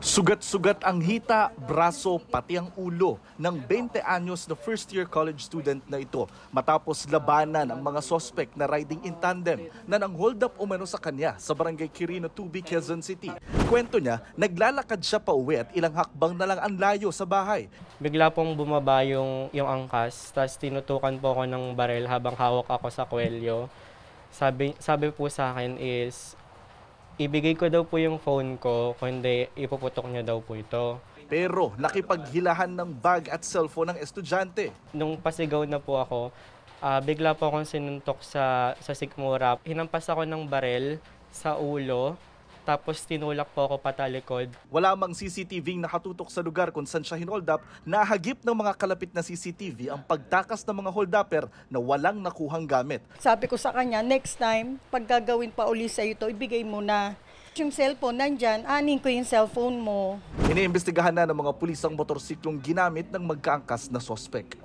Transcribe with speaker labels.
Speaker 1: Sugat-sugat ang hita, braso, pati ang ulo ng 20 anyos na first-year college student na ito matapos labanan ang mga sospek na riding in tandem na nang hold up umano sa kanya sa barangay Quirino 2B, Quezon City. Kwento niya, naglalakad siya pa uwi at ilang hakbang na lang ang layo sa bahay.
Speaker 2: Bigla pong bumaba yung angkas, tapos tinutukan po ako ng barel habang hawak ako sa kwelyo. Sabi po sa akin is, ibigay ko daw po yung phone ko, kundi ipuputok niya daw po ito.
Speaker 1: Pero nakipaghilahan ng bag at cellphone ng estudyante.
Speaker 2: Nung pasigaw na po ako, bigla po akong sinuntok sa sikmura. Hinampas ako ng barel sa ulo, tapos tinulak po ako patalikod.
Speaker 1: Wala mang CCTV nakatutok sa lugar kung saan siya hinold up. Nahagip ng mga kalapit na CCTV ang pagtakas ng mga hold-upper na walang nakuhang gamit.
Speaker 3: Sabi ko sa kanya, next time, pag gagawin pa uli sa ito, ibigay mo na. Yung cellphone nandyan, anin ko yung cellphone mo.
Speaker 1: Iniimbestigahan na ng mga pulis ang motorsiklong ginamit ng magkaangkas na sospek.